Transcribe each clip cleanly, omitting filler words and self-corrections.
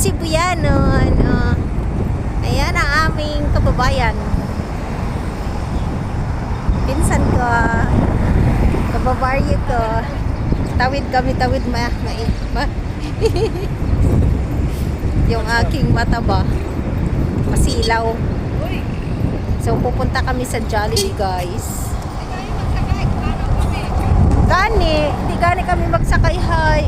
Cebuyanon. Ayan ang aming kababayan. Pinsan ko. Kababaryo ko. Tawid kami, tawid yung aking mata ba? Masilaw. So pupunta kami sa Jollibee, guys. Hindi gani kami magsakay, hay.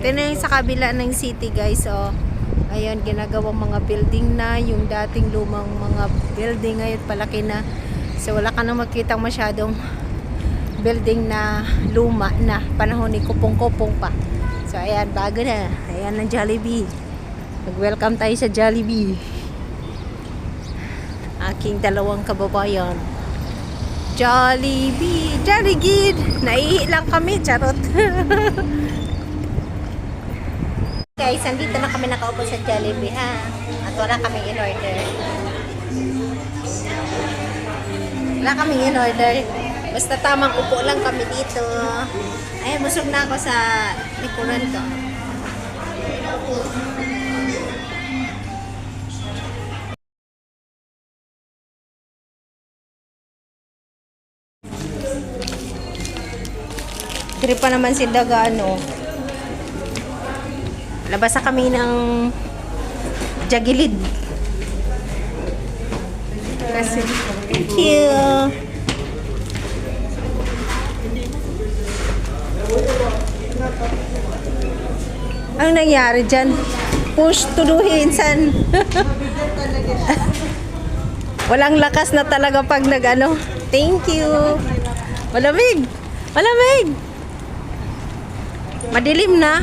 Ito na yung sa kabila ng city, guys. So, ayun, ginagawang mga building na. Yung dating lumang mga building ngayon palaki na. So, wala ka na makitang masyadong building na luma na. Panahon ni kupong-kupong pa. So, ayan, bago na. Ayan ang Jollibee. Mag-welcome tayo sa Jollibee. Aking dalawang kababayan. Jollibee! Jollibee! Naihi lang kami, charot. Guys, andito na kami nakaupo sa Jollibee, ha? At wala kaming in-order. Wala kaming in-order. Basta tamang upo lang kami dito. Ay, busog na ako sa likuran ko. Trip pa naman si Daga, ano. Labas na kami ng Jagilid. Kasi, thank you. Ano nangyari dyan? Push to do hinsan. Walang lakas na talaga pag nag-ano. Thank you. Malamig. Malamig. Madilim na.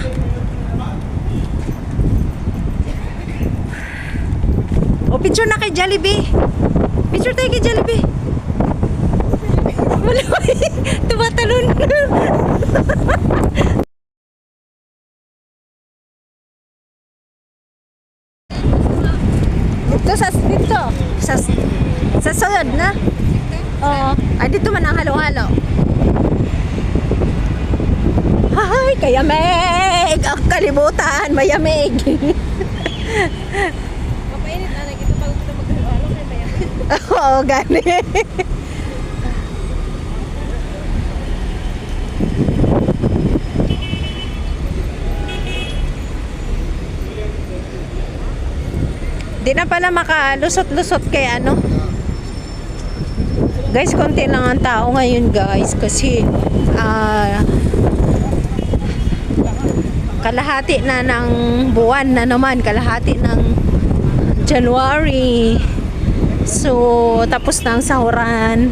O, picture na kay Jollibee. Picture tayo kay Jollibee. Malamig. Tumatalon. Dito. Sa sunod na. Oo. Ay, dito man ang halo-halo. Ay, kayamig! Ang kalibutan, mayamig! Mapainit na nagito pag ito maghalo-halo kay mayamig. Oo, gani. Di na pala makalusot-lusot kay ano. Guys, konti lang ang tao ngayon, guys, kasi kalahati na ng buwan na naman, kalahati ng January. So, tapos na ang sahuran.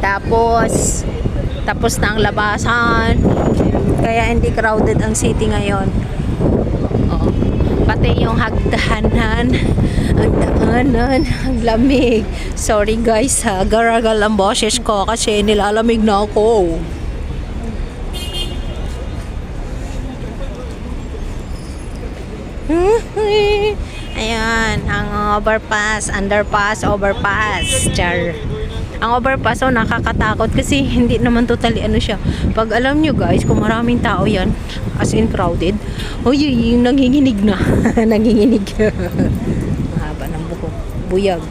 Tapos na ang labasan. Kaya hindi crowded ang city ngayon. Oh, pati yung hagdanan, ang daanan, ang lamig. Sorry guys, ha, garagal ang boses ko kasi nilalamig na ako. Ayan, ang overpass, underpass, overpass. Char. Ang overpass, oh, nakakatakot kasi hindi naman totally ano siya. Pag alam nyo guys, kung maraming tao yan, as in crowded, oh, yung nanginginig na. Nanginginig. Ang haba ng buhok. Buyag.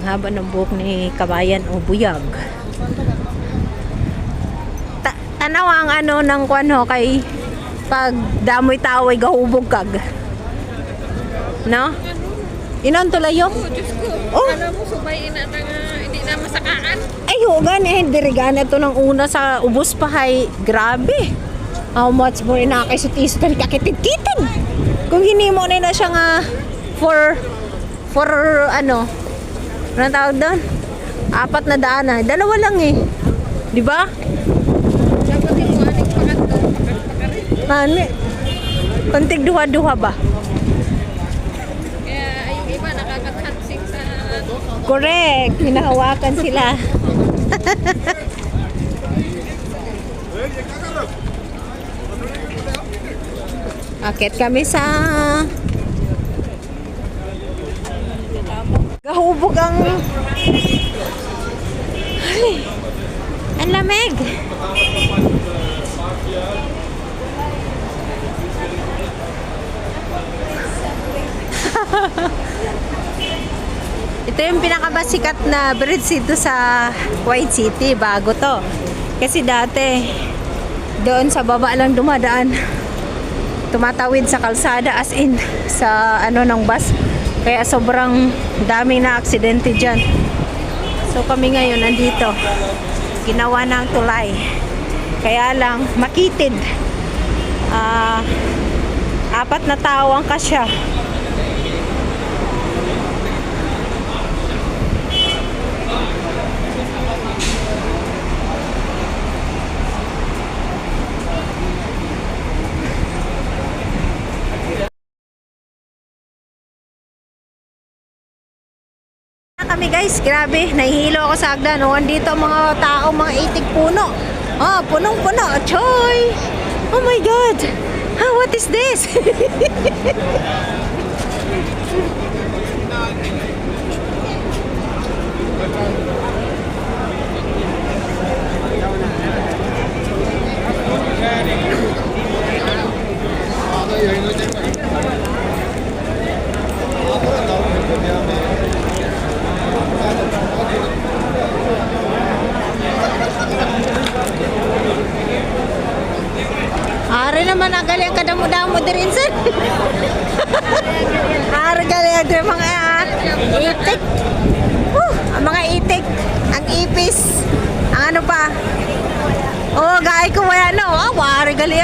Ang haba ng buhok ni kabayan, o buyag. Tanaw ang ano ng kwan ho kay pag damoy tao ay gahubog kag. No? Inon tulayo? Oh, Diyos ko. Oh. Alam mo, subay ina na nga, hindi na masakaan. Ay, gani. Dirigana to ng una sa ubos pa, hay. Grabe. How much more inakaisot-isot na kakitid-kitid. Kung hinimo na siya nga for ano, anong tawag doon? 4 na daan. Dalawa lang eh. Di ba? Dapat yung aning pakanto, pakarin. Ano? Kontig duha-duha ba? Kaya yung iba nakakatansing sa... Correct. Hinahawakan sila. Akit kami sa gahubog ang ay, Ang lamig. Ito yung pinakamasikat na bridge dito sa Kuwait City. Bago to. Kasi dati, doon sa baba lang dumadaan. Tumatawid sa kalsada as in sa ano ng bus. Kaya sobrang daming na aksidente dyan. So kami ngayon nandito. Ginawa ng tulay. Kaya lang makitid. 4 na tao ang kasya. Kami guys, grabe, nahihilo ako sa hagdan. Oh, andito ang mga tao, mga itik puno. Oh, punong-puno. Choy! Oh my God! What is this? Ari naman ang galing kadamo-damo din sir. Ari galing din mga itik. Ang mga itik, ang ipis, ang ano pa. Oh, gaya ko wala no. Ari galing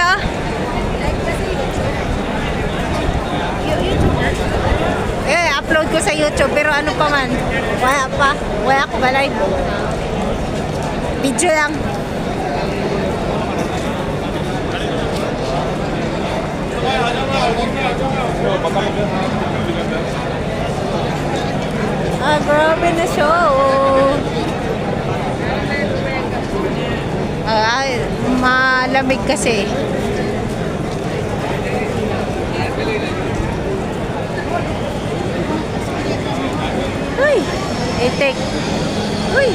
upload ko sa YouTube pero ano pa man. Wala pa. Wala ko ba live. Video lang. Grabe na show. Malamig kasi. Uy, itik. Uy.